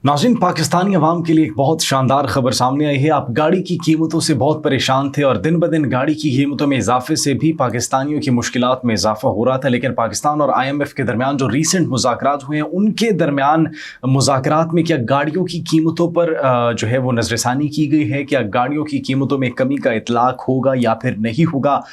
नाज़रीन, पाकिस्तानी अवाम के लिए एक बहुत शानदार खबर सामने आई है। आप गाड़ी की कीमतों से बहुत परेशान थे और दिन ब दिन गाड़ी की कीमतों में इजाफे से भी पाकिस्तानियों की मुश्किलात में इजाफा हो रहा था। लेकिन पाकिस्तान और IMF के दरमियान जो रीसेंट मुज़ाकरात हुए हैं, उनके दरमियान मुज़ाकरात में क्या गाड़ियों की कीमतों पर जो है वो नज़रसानी की गई है? क्या गाड़ियों की कीमतों में कमी का इतलाक़ होगा या फिर नहीं होगा?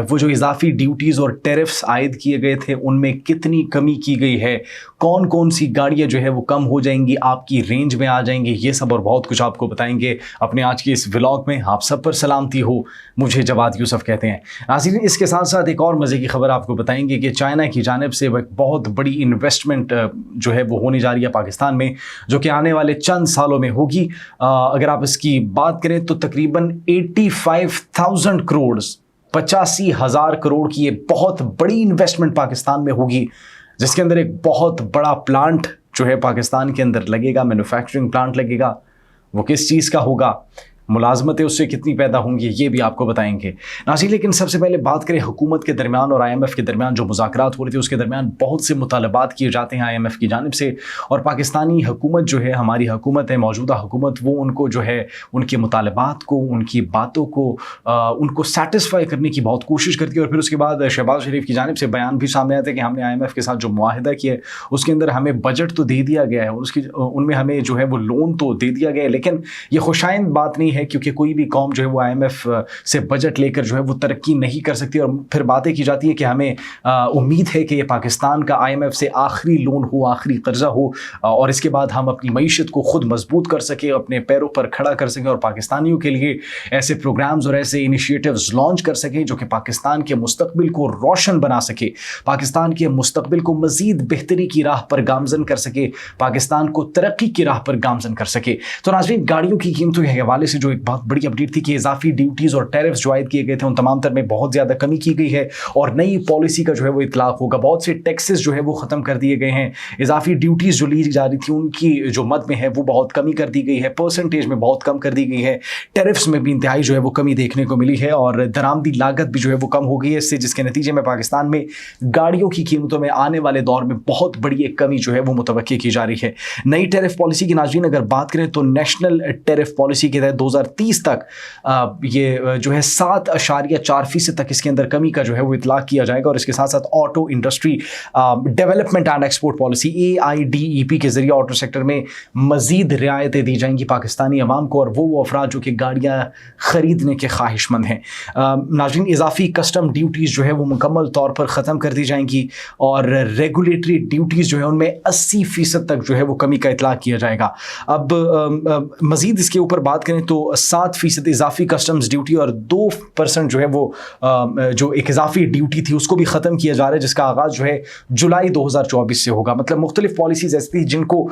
वो जो इजाफी ड्यूटीज़ और टैरिफ्स आयद किए गए थे, उनमें कितनी कमी की गई है? कौन कौन सी गाड़ियाँ जो है वो कम हो जाएंगी, आपकी रेंज में आ जाएंगी? ये सब और बहुत कुछ आपको बताएंगे अपने आज के इस व्लॉग में। आप सब पर सलामती हो, मुझे जवाद यूसुफ कहते हैं। नाज़रीन, इसके साथ साथ एक और मज़े की खबर आपको बताएंगे कि चाइना की जानिब से एक बहुत बड़ी इन्वेस्टमेंट जो है वो होने जा रही है पाकिस्तान में, जो कि आने वाले चंद सालों में होगी। अगर आप इसकी बात करें तो तकरीबन 85,000 करोड़ 85,000 करोड़ की ये बहुत बड़ी इन्वेस्टमेंट पाकिस्तान में होगी, जिसके अंदर एक बहुत बड़ा प्लांट जो है पाकिस्तान के अंदर लगेगा, मैन्युफैक्चरिंग प्लांट लगेगा। वो किस चीज़ का होगा, मुलाजमतें उससे कितनी पैदा होंगी, ये भी आपको बताएंगे नाज़रीन। लेकिन सबसे पहले बात करें हुकूमत के दरमियान और IMF के दरमियान जो मुज़ाकरात हो रहे थे, उसके दरमियान बहुत से मुतालबात किए जाते हैं IMF की जानिब से। और पाकिस्तानी हुकूमत जो है, हमारी हुकूमत है, मौजूदा हुकूमत, वो उनको जो है उनके मुतालबात को, उनकी बातों को उनको सेटिस्फाई करने की बहुत कोशिश करती है। और फिर उसके बाद शहबाज शरीफ की जानिब से बयान भी सामने आते हैं कि हमने IMF के साथ जो मुआहिदा किया है उसके अंदर हमें बजट तो दे दिया गया है, उनमें हमें जो है वो लोन तो दे दिया गया है, लेकिन ये खुशाइंद बात नहीं है, क्योंकि कोई भी कौम जो है वो IMF से बजट लेकर जो है वो तरक्की नहीं कर सकती। और फिर बातें की जाती है कि हमें उम्मीद है कि ये पाकिस्तान का IMF से आखिरी लोन हो, आखिरी कर्जा हो, और इसके बाद हम अपनी मईशत को खुद मजबूत कर सकें, अपने पैरों पर खड़ा कर सकें और पाकिस्तानियों के लिए ऐसे प्रोग्राम्स और ऐसे इनिशिएटिव्स लॉन्च कर सकें जो कि पाकिस्तान के मुस्तकबिल को रोशन बना सके, पाकिस्तान के मुस्तकबिल को मज़ीद बेहतरी की राह पर गामजन कर सके, पाकिस्तान को तरक्की की राह पर गामजन कर सके। तो नाज़रीन, गाड़ियों की कीमतों के हवाले से जो एक बहुत बड़ी अपडेट थी कि इजाफी ड्यूटीज़ और टैरिफ्स जो आयद किए गए थे, उन तमाम तर में बहुत ज़्यादा कमी की गई है और नई पॉलिसी का जो है वो इतलाक़ होगा। बहुत से टैक्सेस जो है वो ख़त्म कर दिए गए हैं। इजाफी ड्यूटीज़ जो ली जा रही थी, उनकी जो मद में है वो बहुत कमी कर दी गई है, परसेंटेज में बहुत कम कर दी गई है। टैरिफ्स में भी इंतहाई जो है वो कमी देखने को मिली है और दरामदी लागत भी जो है वो कम हो गई है इससे, जिसके नतीजे में पाकिस्तान में गाड़ियों की कीमतों में आने वाले दौर में बहुत बड़ी एक कमी जो है वो मुतवक्की की जा रही है। नई टैरिफ पॉलिसी की नाज़रीन अगर बात करें तो नेशनल टैरिफ पॉलिसी के तहत 2030 तक ये जो है 7.4% तक इसके अंदर कमी का जो है वो इतलाक़ किया जाएगा। और इसके साथ साथ auto industry development and export policy AIDEP के जरिए ऑटो सेक्टर में मज़ीद रियायतें दी जाएंगी पाकिस्तानी अवाम को और वो अफराद जो कि गाड़ियाँ ख़रीदने के ख्वाहिशमंद हैं। नाज़रीन, इजाफी कस्टम ड्यूटीज़ जो है वो मुकम्मल तौर पर ख़त्म कर दी जाएंगी और रेगुलेटरी ड्यूटीज़ जो है उनमें 80% तक जो है वो कमी का इतलाक़ किया जाएगा। अब मज़ीद इसके ऊपर बात करें तो 7% इजाफी कस्टम्स ड्यूटी और 2% जो है वो जो एक इजाफी ड्यूटी थी उसको भी ख़त्म किया जा रहा है, जिसका आगाज़ जो है जुलाई 2024 से होगा। मतलब मुख्तलिफ पॉलिसीज़ ऐसी थी जिनको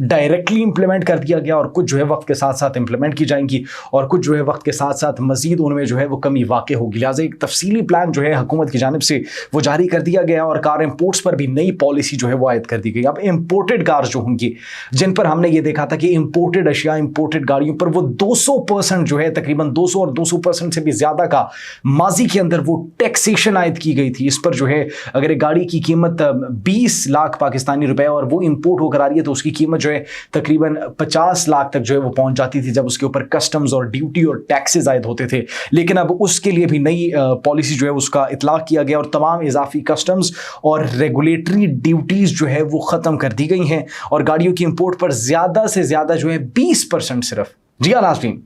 डायरेक्टली इम्प्लीमेंट कर दिया गया और कुछ जो है वक्त के साथ साथ इम्प्लीमेंट की जाएंगी और कुछ जो है वक्त के साथ साथ मज़ीद उनमें जो है वो कमी वाक़ होगी। लिहाजा एक तफसीली प्लान जो है हुकूमत की जानिब से वो जारी कर दिया गया और कार इम्पोर्ट्स पर भी नई पॉलिसी जो है वो आयद कर दी गई। अब इम्पोर्टेड कार्स जो होंगी, जिन पर हमने ये देखा था कि इम्पोर्टेड अशिया, इम्पोर्टेड गाड़ियों पर वो 200% जो है, तकरीबन 200 और 200% से भी ज़्यादा का माजी के अंदर वो टैक्सेशन आयद की गई थी। इस पर जो है अगर एक गाड़ी की कीमत 20 लाख पाकिस्तानी रुपए और वो इंपोर्ट होकर आ रही है तो उसकी कीमत जो है तकरीबन 50 लाख तक जो है वो पहुंच जाती थी, जब उसके ऊपर कस्टम्स और ड्यूटी और टैक्सेस आयद होते थे। लेकिन अब उसके लिए भी नई पॉलिसी जो है उसका इतलाक़ किया गया और तमाम इजाफी कस्टम्स और रेगुलेटरी ड्यूटीज़ जो है वो ख़त्म कर दी गई हैं और गाड़ियों की इंपोर्ट पर ज़्यादा से ज़्यादा जो है 20% सिर्फ। जी हाँ नाज़रीन,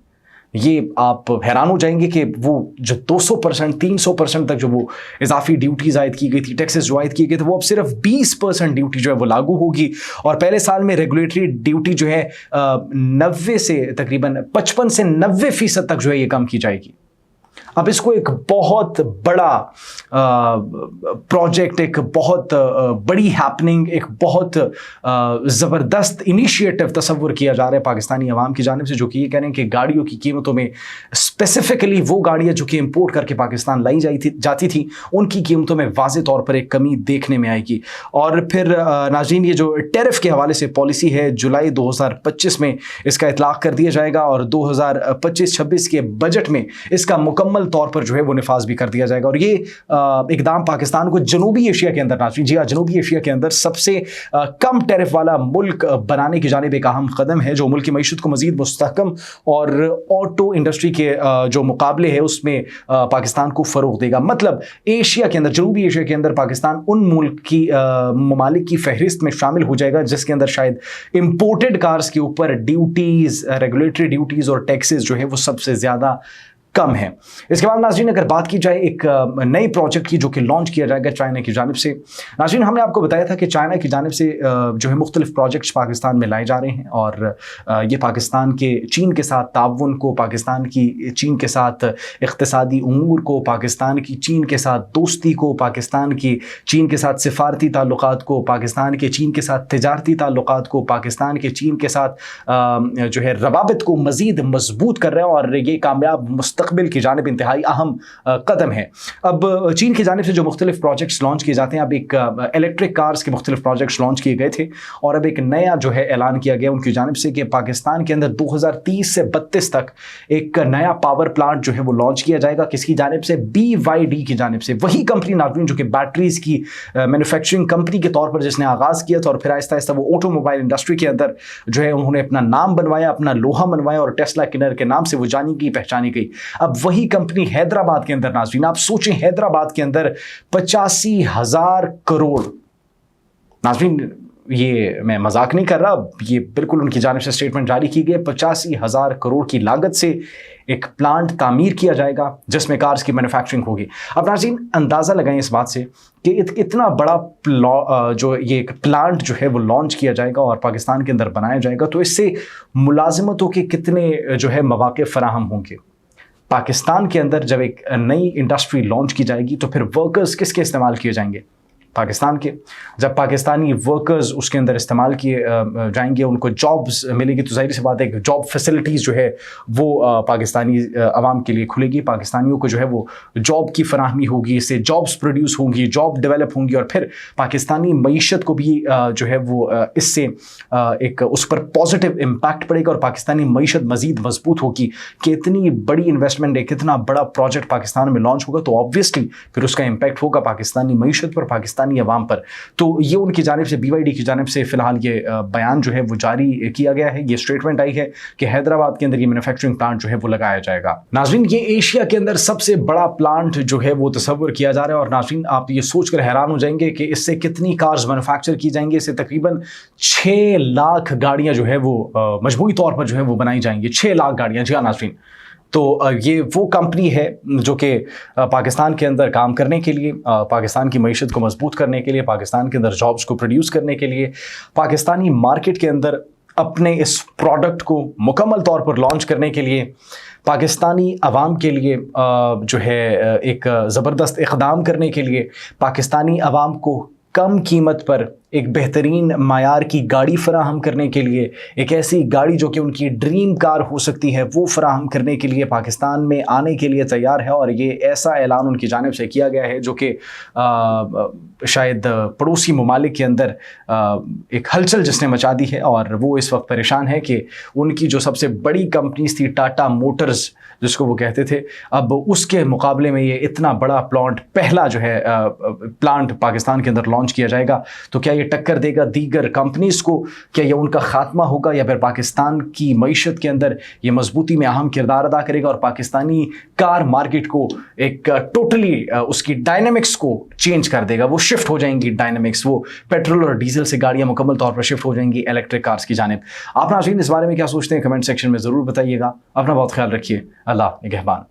ये आप हैरान हो जाएंगे कि वो जो 200%, 300% तक जो वो इजाफी ड्यूटीज़ आयद की गई थी, टैक्सेस जो आयद किए गए थे, वो अब सिर्फ 20% ड्यूटी जो है वो लागू होगी। और पहले साल में रेगुलेटरी ड्यूटी जो है 90 से तकरीबन 55 से 90% तक जो है ये कम की जाएगी। अब इसको एक बहुत बड़ा प्रोजेक्ट, एक बहुत बड़ी हैपनिंग, एक बहुत ज़बरदस्त इनिशिएटिव तस्वुर किया जा रहा है पाकिस्तानी अवाम की जानिब से, जो कि ये कह रहे हैं कि गाड़ियों की कीमतों में स्पेसिफिकली वो गाड़ियाँ जो कि इंपोर्ट करके पाकिस्तान लाई जाती थी उनकी कीमतों में वाज़े तौर पर एक कमी देखने में आएगी। और फिर नाज़रीन, ये जो टैरिफ के हवाले से पॉलिसी है, जुलाई 2025 में इसका इतलाक़ कर दिया जाएगा और 2025-26 के बजट में इसका मुकम्मल طور پر جو ہے وہ نفاذ بھی کر دیا جائے گا. اور یہ اقدام پاکستان کو جنوبی ایشیا کے اندر ناظرین، جی ہاں، جنوبی ایشیا کے اندر سب سے کم ٹیرف والا ملک بنانے کی جانب ایک اہم قدم ہے، جو ملک کی معیشت کو مزید مستحکم اور آٹو انڈسٹری کے جو مقابلے ہے اس میں پاکستان کو فروغ دے گا. مطلب ایشیا کے اندر، جنوبی ایشیا کے اندر پاکستان ان ملک کی ممالک کی فہرست میں شامل ہو جائے گا جس کے اندر شاید امپورٹڈ کارز کے اوپر ڈیوٹیز، ریگولیٹری ڈیوٹیز اور ٹیکسز جو ہے وہ سب سے زیادہ کم ہے. اس کے بعد ناظرین اگر بات کی جائے ایک نئی پروجیکٹ کی جو کہ لانچ کیا جائے گا چائنا کی جانب سے. ناظرین ہم نے آپ کو بتایا تھا کہ چائنا کی جانب سے جو ہے مختلف پروجیکٹس پاکستان میں لائے جا رہے ہیں، اور یہ پاکستان کے چین کے ساتھ تعاون کو، پاکستان کی چین کے ساتھ اقتصادی امور کو، پاکستان کی چین کے ساتھ دوستی کو، پاکستان کی چین کے ساتھ سفارتی تعلقات کو، پاکستان کے چین کے ساتھ تجارتی تعلقات کو، پاکستان کے چین کے ساتھ جو ہے روابط کو مزید مضبوط کر رہے ہیں، اور یہ کامیاب مستقبل کی جانب انتہائی اہم قدم ہے. اب چین کی جانب سے جو مختلف پروجیکٹس لانچ کیے جاتے ہیں، اب ایک الیکٹرک کارز کے مختلف پروجیکٹس لانچ کیے گئے تھے، اور اب ایک نیا جو ہے اعلان کیا گیا ان کی جانب سے کہ پاکستان کے اندر 2030 سے 32 تک ایک نیا پاور پلانٹ جو ہے وہ لانچ کیا جائے گا. کس کی جانب سے؟ BYD کی جانب سے. وہی کمپنی ناظرین جو کہ بیٹریز کی مینوفیکچرنگ کمپنی کے طور پر جس نے آغاز کیا تھا، اور پھر آہستہ آہستہ وہ آٹو موبائل انڈسٹری کے اندر جو ہے انہوں نے اپنا نام بنوایا، اپنا لوہا بنوایا، اور ٹیسلا کنر کے نام سے وہ جانی گئی، پہچانی گئی. اب وہی کمپنی حیدرآباد کے اندر ناظرین، آپ سوچیں حیدرآباد کے اندر 85,000 کروڑ، ناظرین یہ میں مذاق نہیں کر رہا، یہ بالکل ان کی جانب سے اسٹیٹمنٹ جاری کی گئی، 85,000 کروڑ کی لاگت سے ایک پلانٹ تعمیر کیا جائے گا جس میں کارز کی مینوفیکچرنگ ہوگی. اب ناظرین اندازہ لگائیں اس بات سے کہ اتنا بڑا جو یہ ایک پلانٹ جو ہے وہ لانچ کیا جائے گا اور پاکستان کے اندر بنایا جائے گا، تو اس سے ملازمتوں کے کتنے جو ہے مواقع فراہم ہوں گے. پاکستان کے اندر جب ایک نئی انڈسٹری لانچ کی جائے گی تو پھر ورکرز کس کے استعمال کیے جائیں گے؟ پاکستان کے. جب پاکستانی ورکرز اس کے اندر استعمال کیے جائیں گے، ان کو جابز ملے گی، تو ظاہر سی بات ہے کہ جاب فیسلٹیز جو ہے وہ پاکستانی عوام کے لیے کھلے گی، پاکستانیوں کو جو ہے وہ جاب کی فراہمی ہوگی، اس سے جابز پروڈیوس ہوں گی، جاب ڈیولپ ہوں گی، اور پھر پاکستانی معیشت کو بھی جو ہے وہ اس سے ایک اس پر پازیٹیو امپیکٹ پڑے گا، اور پاکستانی معیشت مزید مضبوط ہوگی. کہ اتنی بڑی انویسٹمنٹ، ایک اتنا بڑا پروجیکٹ پاکستان میں لانچ ہوگا تو آبویسلی پھر اس کا امپیکٹ ہوگا پاکستانی معیشت پر، پاکستانی عوام پر. تو یہ ان کی جانب سے، BYD کی جانب سے فی الحال یہ بیان جو ہے وہ جاری کیا گیا ہے، یہ اسٹیٹمنٹ آئی ہے کہ حیدرآباد کے اندر یہ مینوفیکچرنگ پلانٹ جو ہے وہ لگایا جائے گا. ناظرین یہ ایشیا کے اندر سب سے بڑا پلانٹ جو ہے وہ تصور کیا جا رہا ہے، اور ناظرین آپ یہ سوچ کر حیران ہو جائیں گے کہ اس سے کتنی کارز مینوفیکچر کی جائیں گی. اس سے تقریباً 6 لاکھ گاڑیاں جو ہے وہ مجموعی طور پر جو ہے وہ بنائی جائیں گی. 6 لاکھ گاڑیاں، جی ہاں ناظرین. تو یہ وہ کمپنی ہے جو کہ پاکستان کے اندر کام کرنے کے لیے، پاکستان کی معیشت کو مضبوط کرنے کے لیے، پاکستان کے اندر جابز کو پروڈیوس کرنے کے لیے، پاکستانی مارکیٹ کے اندر اپنے اس پروڈکٹ کو مکمل طور پر لانچ کرنے کے لیے، پاکستانی عوام کے لیے جو ہے ایک زبردست اقدام کرنے کے لیے، پاکستانی عوام کو کم قیمت پر ایک بہترین معیار کی گاڑی فراہم کرنے کے لیے، ایک ایسی گاڑی جو کہ ان کی ڈریم کار ہو سکتی ہے وہ فراہم کرنے کے لیے پاکستان میں آنے کے لیے تیار ہے. اور یہ ایسا اعلان ان کی جانب سے کیا گیا ہے جو کہ شاید پڑوسی ممالک کے اندر ایک ہلچل جس نے مچا دی ہے، اور وہ اس وقت پریشان ہے کہ ان کی جو سب سے بڑی کمپنیز تھی ٹاٹا موٹرز جس کو وہ کہتے تھے، اب اس کے مقابلے میں یہ اتنا بڑا پہلا جو ہے پلانٹ پاکستان کے اندر لانچ کیا جائے گا. تو کیا یہ ٹکر دے گا دیگر کمپنیز کو؟ کیا یہ ان کا خاتمہ ہوگا، یا پھر پاکستان کی معیشت کے اندر یہ مضبوطی میں اہم کردار ادا کرے گا اور پاکستانی کار مارکیٹ کو ایک ٹوٹلی اس کی ڈائنامکس کو چینج کر دے گا؟ وہ شفٹ ہو جائیں گی ڈائنامکس، وہ پیٹرول اور ڈیزل سے گاڑیاں مکمل طور پر شفٹ ہو جائیں گی الیکٹرک کارز کی جانب. آپ ناظرین اس بارے میں کیا سوچتے ہیں؟ کمنٹ سیکشن میں ضرور بتائیے گا. اپنا بہت خیال رکھیے. اللہ نگہبان.